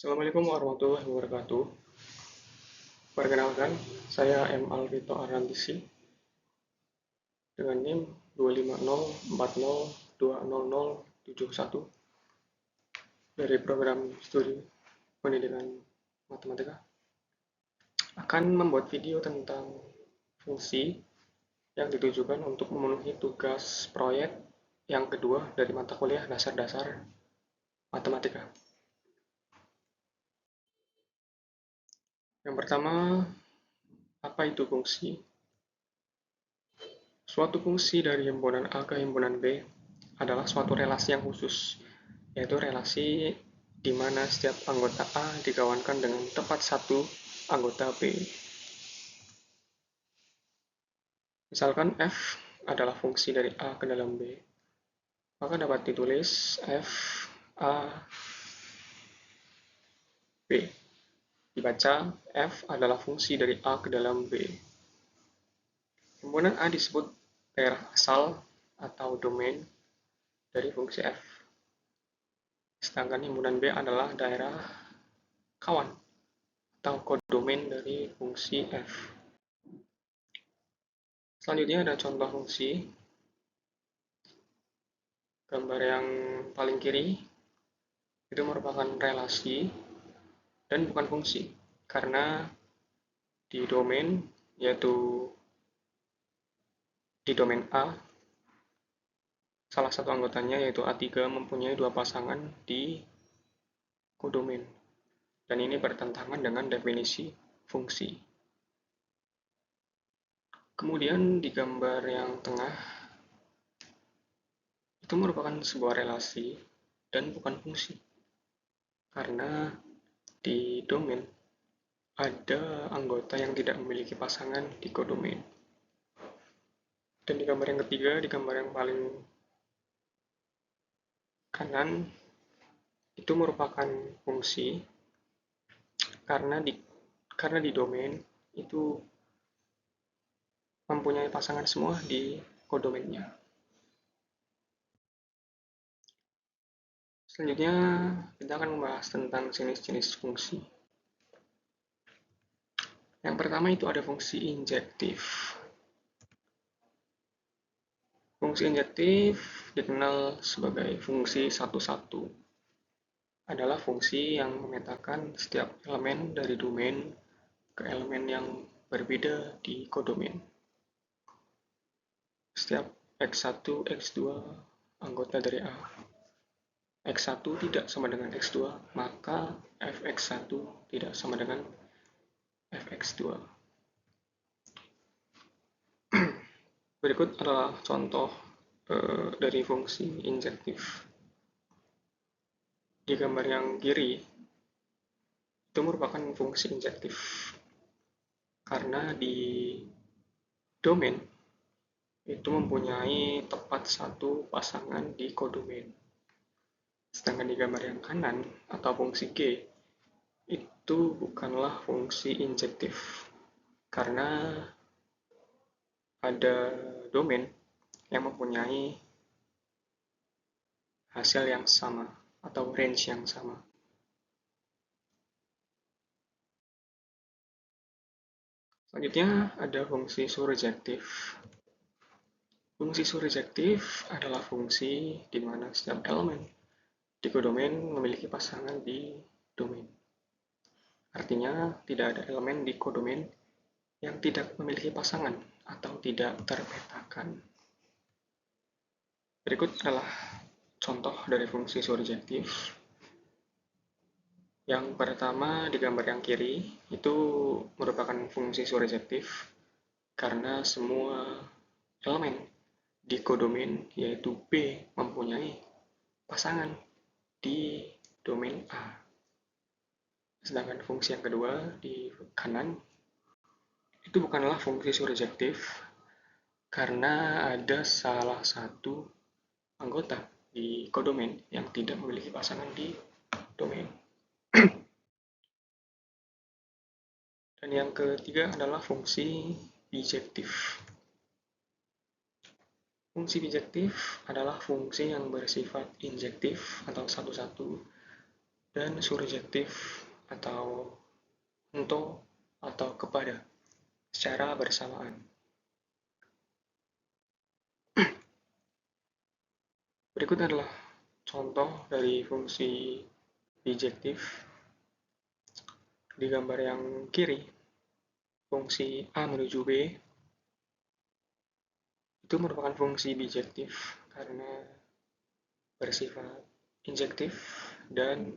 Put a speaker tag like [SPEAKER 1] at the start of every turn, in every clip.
[SPEAKER 1] Assalamualaikum warahmatullahi wabarakatuh. Perkenalkan, saya M. Alvito Arandisi dengan NIM 25040200071 dari program studi pendidikan matematika. Akan membuat video tentang fungsi yang ditujukan untuk memenuhi tugas proyek yang kedua dari mata kuliah dasar-dasar matematika. Yang pertama, apa itu fungsi? Suatu fungsi dari himpunan A ke himpunan B adalah suatu relasi yang khusus, yaitu relasi di mana setiap anggota A dikawankan dengan tepat satu anggota B. Misalkan F adalah fungsi dari A ke dalam B, maka dapat ditulis F A B. Dibaca F adalah fungsi dari A ke dalam B. Himpunan A disebut daerah asal atau domain dari fungsi F. Sedangkan himpunan B adalah daerah kawan atau kodomain dari fungsi F. Selanjutnya ada contoh fungsi. Gambar yang paling kiri itu merupakan relasi dan bukan fungsi, karena di domain, yaitu di domain A, salah satu anggotanya yaitu A3 mempunyai dua pasangan di kodomain, dan ini bertentangan dengan definisi fungsi. Kemudian di gambar yang tengah itu merupakan sebuah relasi dan bukan fungsi, karena di domain ada anggota yang tidak memiliki pasangan di kodomain. Dan di gambar yang ketiga, di gambar yang paling kanan, itu merupakan fungsi karena di domain itu mempunyai pasangan semua di kodomainnya. Selanjutnya, kita akan membahas tentang jenis-jenis fungsi. Yang pertama itu ada fungsi injektif. Fungsi injektif dikenal sebagai fungsi satu-satu. Adalah fungsi yang memetakan setiap elemen dari domain ke elemen yang berbeda di kodomain. Setiap X1, X2 anggota dari A. X1 tidak sama dengan X2, maka Fx1 tidak sama dengan Fx2. Berikut adalah contoh dari fungsi injektif. Di gambar yang kiri, itu merupakan fungsi injektif. Karena di domain, itu mempunyai tepat satu pasangan di kodomain. Sedangkan di gambar yang kanan, atau fungsi G, itu bukanlah fungsi injektif. Karena ada domain yang mempunyai hasil yang sama atau range yang sama. Selanjutnya ada fungsi surjektif. Fungsi surjektif adalah fungsi di mana setiap elemen di kodomain memiliki pasangan di domain. Artinya tidak ada elemen di kodomain yang tidak memiliki pasangan atau tidak terpetakan. Berikut adalah contoh dari fungsi surjektif. Yang pertama di gambar yang kiri itu merupakan fungsi surjektif karena semua elemen di kodomain yaitu B mempunyai pasangan di domain A. Sedangkan fungsi yang kedua di kanan itu bukanlah fungsi surjektif karena ada salah satu anggota di kodomain yang tidak memiliki pasangan di domain. Dan yang ketiga adalah fungsi bijektif. Fungsi bijektif adalah fungsi yang bersifat injektif atau satu-satu dan surjektif atau untuk atau kepada secara bersamaan. Berikut adalah contoh dari fungsi bijektif. Di gambar yang kiri, fungsi A menuju B itu merupakan fungsi bijektif karena bersifat injektif dan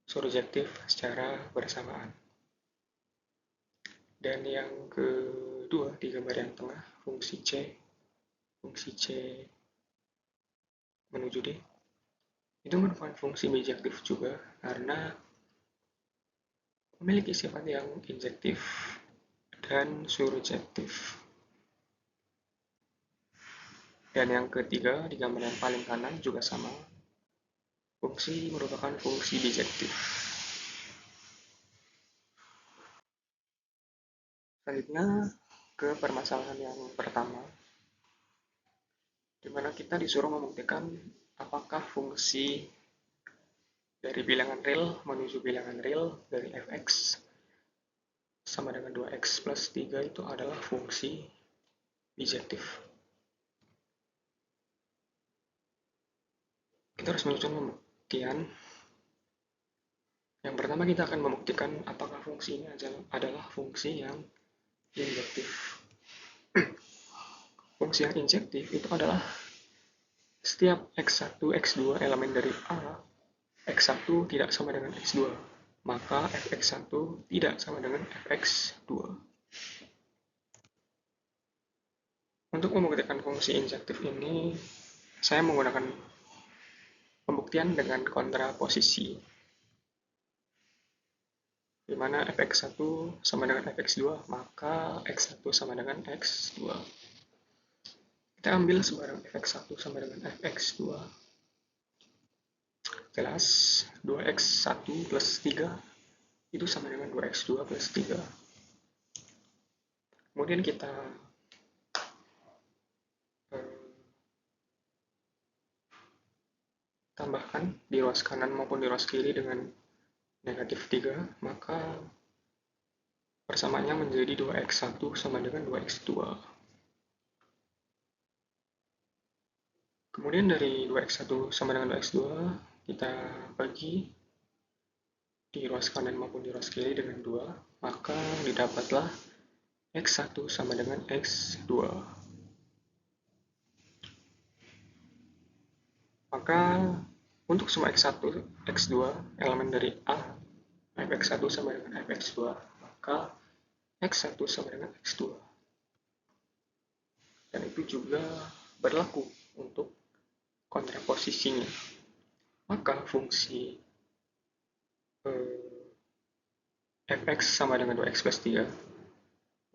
[SPEAKER 1] surjektif secara bersamaan. Dan yang kedua di gambar yang tengah, fungsi C menuju D, itu merupakan fungsi bijektif juga karena memiliki sifat yang injektif dan surjektif. Dan yang ketiga, di gambar yang paling kanan juga sama. Fungsi merupakan fungsi bijektif. Selanjutnya ke permasalahan yang pertama, di mana kita disuruh membuktikan apakah fungsi dari bilangan real menuju bilangan real dari fx sama dengan 2x plus 3 itu adalah fungsi bijektif. Kita harus menyusun pembuktian. Yang pertama kita akan membuktikan apakah fungsi ini adalah fungsi yang injektif. Fungsi yang injektif itu adalah setiap x1, x2 elemen dari A, x1 tidak sama dengan x2, maka fx1 tidak sama dengan fx2. Untuk membuktikan fungsi injektif ini, saya menggunakan pembuktian dengan kontraposisi, di mana fx1 sama dengan fx2, maka x1 sama dengan x2. Kita ambil sebarang fx1 sama dengan fx2. Jelas, 2x1 plus 3 itu sama dengan 2x2 plus 3. Kemudian kita tambahkan di ruas kanan maupun di ruas kiri dengan negatif 3, maka persamaannya menjadi 2x1 sama dengan 2x2. Kemudian dari 2x1 sama dengan 2x2, kita bagi di ruas kanan maupun di ruas kiri dengan 2, maka didapatlah x1 sama dengan x2. Maka untuk semua x1, x2, elemen dari A, fx1 sama dengan fx2, maka x1 sama dengan x2. Dan itu juga berlaku untuk kontraposisinya. Maka fungsi fx sama dengan 2x plus 3,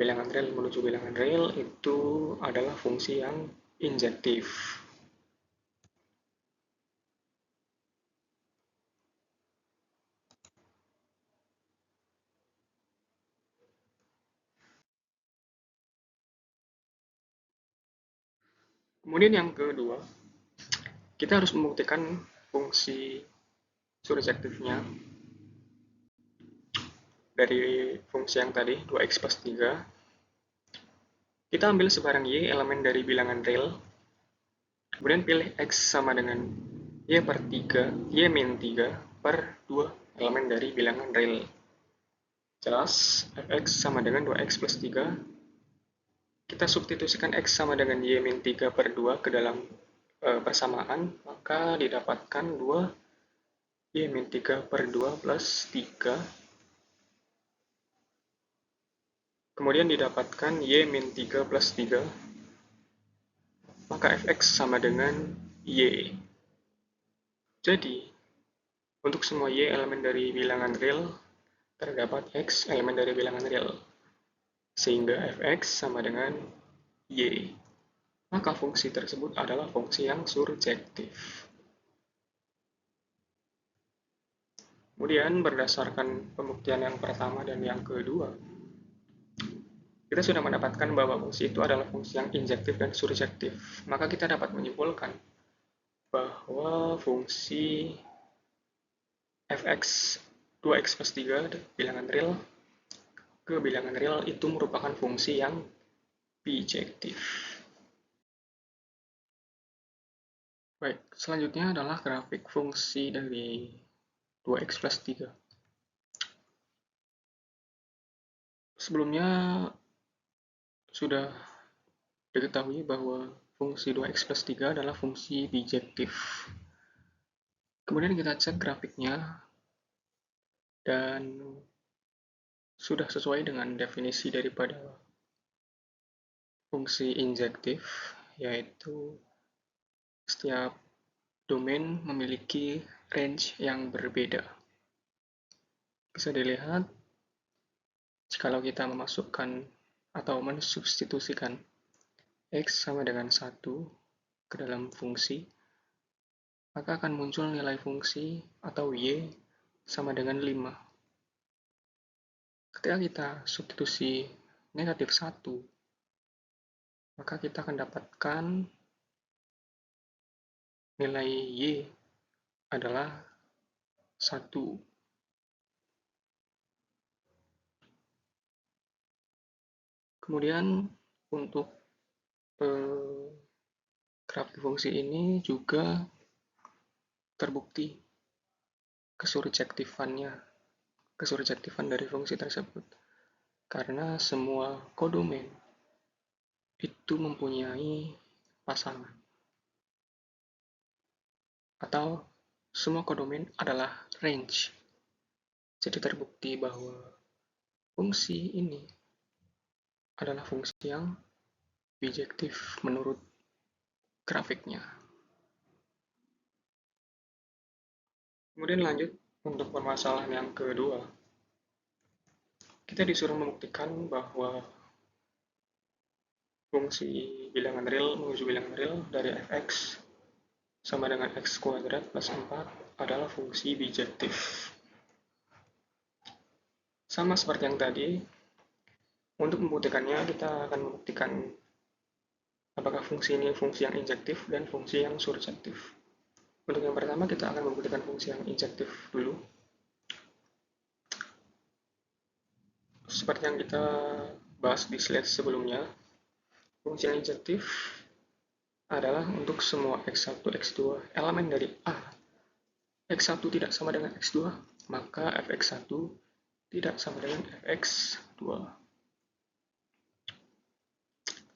[SPEAKER 1] bilangan real menuju bilangan real, itu adalah fungsi yang injektif. Kemudian yang kedua, kita harus membuktikan fungsi surjektifnya dari fungsi yang tadi, 2x plus 3. Kita ambil sebarang y elemen dari bilangan real, kemudian pilih x sama dengan y per 3, y min 3 per 2 elemen dari bilangan real. Jelas, fx sama dengan 2x plus 3. Kita substitusikan x sama dengan y min 3 per 2 ke dalam persamaan, maka didapatkan 2 y min 3 per 2 plus 3. Kemudian didapatkan y min 3 plus 3, maka fx sama dengan y. Jadi, untuk semua y elemen dari bilangan real, terdapat x elemen dari bilangan real. Sehingga fx sama dengan y. Maka fungsi tersebut adalah fungsi yang surjektif. Kemudian berdasarkan pembuktian yang pertama dan yang kedua, kita sudah mendapatkan bahwa fungsi itu adalah fungsi yang injektif dan surjektif. Maka kita dapat menyimpulkan bahwa fungsi fx 2x plus 3 bilangan real ke bilangan real itu merupakan fungsi yang bijektif. Baik, selanjutnya adalah grafik fungsi dari 2x plus 3. Sebelumnya sudah diketahui bahwa fungsi 2x plus 3 adalah fungsi bijektif. Kemudian kita cek grafiknya dan sudah sesuai dengan definisi daripada fungsi injektif, yaitu setiap domain memiliki range yang berbeda. Bisa dilihat kalau kita memasukkan atau mensubstitusikan x sama dengan 1 ke dalam fungsi, maka akan muncul nilai fungsi atau y sama dengan 5. Ketika kita substitusi negatif 1, maka kita akan dapatkan nilai y adalah 1. Kemudian untuk grafik fungsi ini juga terbukti kesurjektifan dari fungsi tersebut. Karena semua kodomen itu mempunyai pasangan. Atau semua kodomen adalah range. Jadi terbukti bahwa fungsi ini adalah fungsi yang bijektif menurut grafiknya. Kemudian lanjut untuk permasalahan yang kedua. Kita disuruh membuktikan bahwa fungsi bilangan real menuju bilangan real dari fx sama dengan x kuadrat plus 4 adalah fungsi bijektif. Sama seperti yang tadi, untuk membuktikannya kita akan membuktikan apakah fungsi ini fungsi yang injektif dan fungsi yang surjektif. Untuk yang pertama kita akan membuktikan fungsi yang injektif dulu. Seperti yang kita bahas di slide sebelumnya, fungsi yang injektif adalah untuk semua x1, x2 elemen dari A. x1 tidak sama dengan x2, maka fx1 tidak sama dengan fx2.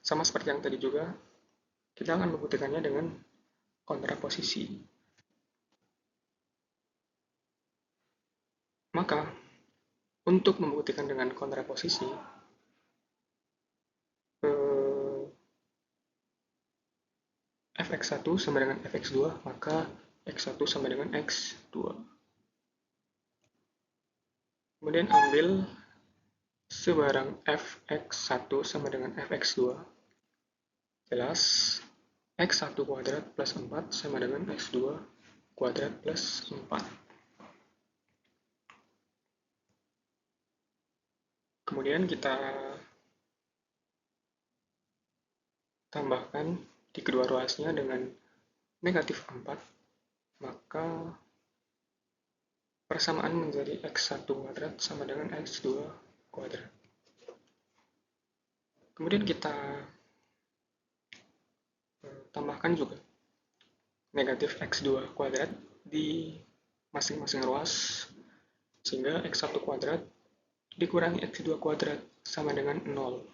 [SPEAKER 1] Sama seperti yang tadi juga, kita akan membuktikannya dengan kontraposisi. Maka, untuk membuktikan dengan kontraposisi, fx1 sama dengan fx2, maka x1 sama dengan x2. Kemudian ambil sebarang fx1 sama dengan fx2. Jelas, x1 kuadrat plus 4 sama dengan x2 kuadrat plus 4. Kemudian kita tambahkan di kedua ruasnya dengan negatif 4, maka persamaan menjadi x1 kuadrat sama dengan x2 kuadrat. Kemudian kita tambahkan juga negatif x2 kuadrat di masing-masing ruas, sehingga x1 kuadrat dikurangi x2 kuadrat sama dengan 0.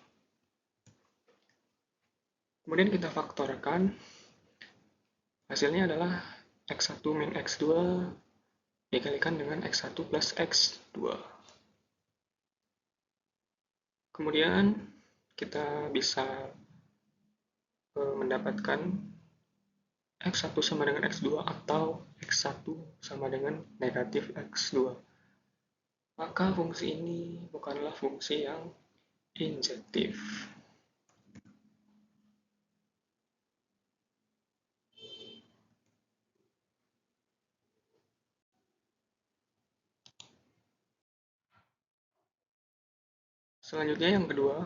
[SPEAKER 1] Kemudian kita faktorkan, hasilnya adalah x1 min x2 dikalikan dengan x1 plus x2. Kemudian kita bisa mendapatkan x1 sama dengan x2 atau x1 sama dengan negatif x2. Maka fungsi ini bukanlah fungsi yang injektif. Selanjutnya yang kedua,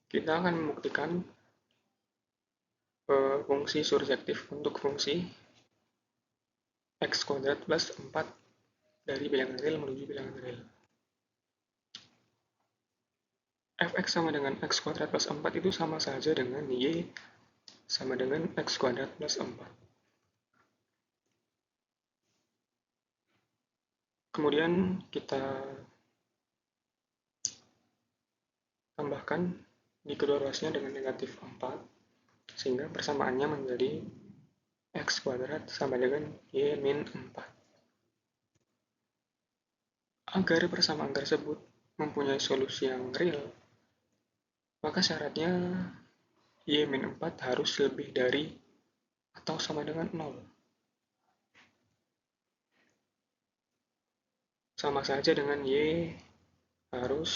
[SPEAKER 1] kita akan membuktikan fungsi surjektif untuk fungsi x kuadrat plus 4 dari bilangan real menuju bilangan real. Fx sama dengan x kuadrat plus 4 itu sama saja dengan y sama dengan x kuadrat plus 4. Kemudian kita tambahkan di kedua ruasnya dengan negatif 4, sehingga persamaannya menjadi x kuadrat sama dengan y min 4. Agar persamaan tersebut mempunyai solusi yang real, maka syaratnya y min 4 harus lebih dari atau sama dengan 0. Sama saja dengan y harus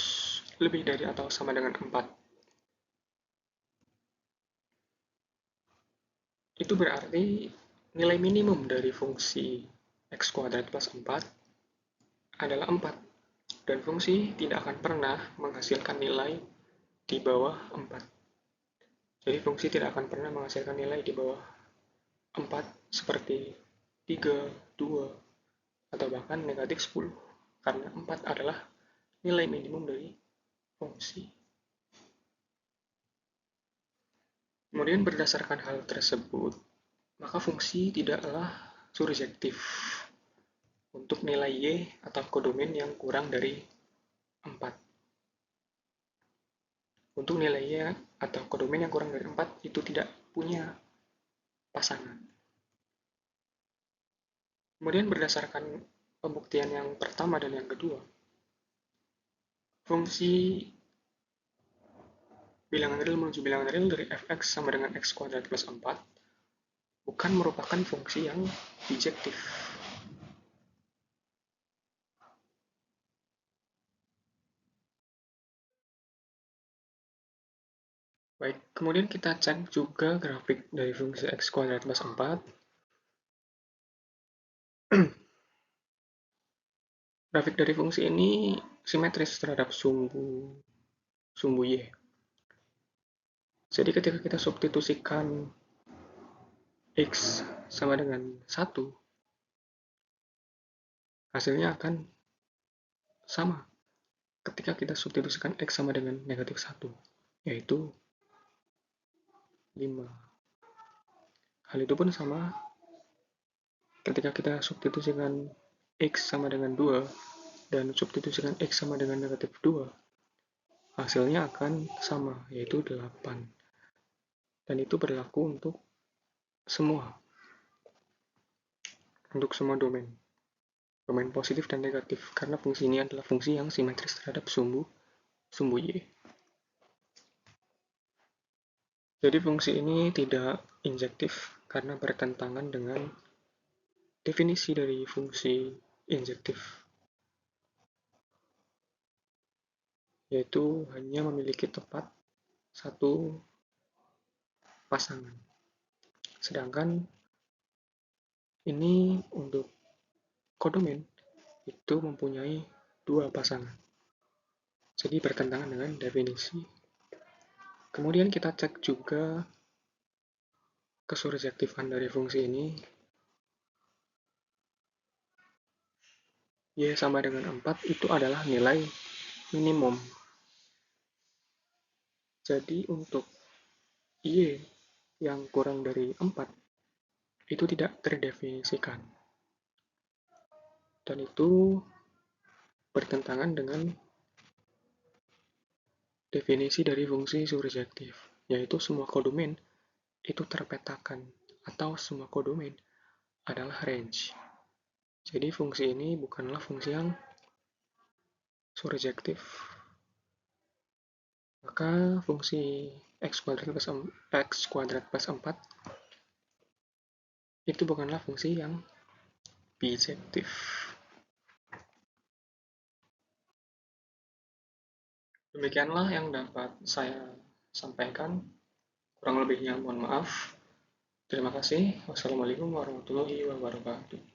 [SPEAKER 1] lebih dari atau sama dengan 4. Itu berarti nilai minimum dari fungsi x kuadrat plus 4 adalah 4. Dan fungsi tidak akan pernah menghasilkan nilai di bawah 4. Jadi fungsi tidak akan pernah menghasilkan nilai di bawah 4 seperti 3, 2, atau bahkan negatif 10. Karena 4 adalah nilai minimum dari fungsi. Kemudian berdasarkan hal tersebut, maka fungsi tidaklah surjektif untuk nilai y atau kodomen yang kurang dari 4. Untuk nilai y atau kodomen yang kurang dari 4 itu tidak punya pasangan. Kemudian berdasarkan pembuktian yang pertama dan yang kedua, fungsi bilangan real menuju bilangan real dari fx sama dengan x kuadrat plus 4 bukan merupakan fungsi yang bijektif. Baik, kemudian kita cek juga grafik dari fungsi x kuadrat plus 4. Grafik dari fungsi ini simetris terhadap sumbu y. Jadi ketika kita substitusikan x sama dengan 1, hasilnya akan sama ketika kita substitusikan x sama dengan negatif 1, yaitu 5. Hal itu pun sama ketika kita substitusikan x sama dengan 2 dan substitusikan x sama dengan negatif 2, hasilnya akan sama, yaitu 8. Dan itu berlaku untuk semua domain positif dan negatif, karena fungsi ini adalah fungsi yang simetris terhadap sumbu y. Jadi fungsi ini tidak injektif karena bertentangan dengan definisi dari fungsi injektif, yaitu hanya memiliki tepat satu pasangan. Sedangkan ini untuk kodomen itu mempunyai 2 pasangan. Jadi bertentangan dengan definisi. Kemudian kita cek juga kesurjektifan dari fungsi ini. Y sama dengan 4 itu adalah nilai minimum. Jadi untuk Y yang kurang dari 4 itu tidak terdefinisikan. Dan itu bertentangan dengan definisi dari fungsi surjektif, yaitu semua kodomen itu terpetakan atau semua kodomen adalah range. Jadi fungsi ini bukanlah fungsi yang surjektif. Maka fungsi x kuadrat plus 4 itu bukanlah fungsi yang bijektif. Demikianlah yang dapat saya sampaikan. Kurang lebihnya mohon maaf. Terima kasih. Wassalamualaikum warahmatullahi wabarakatuh.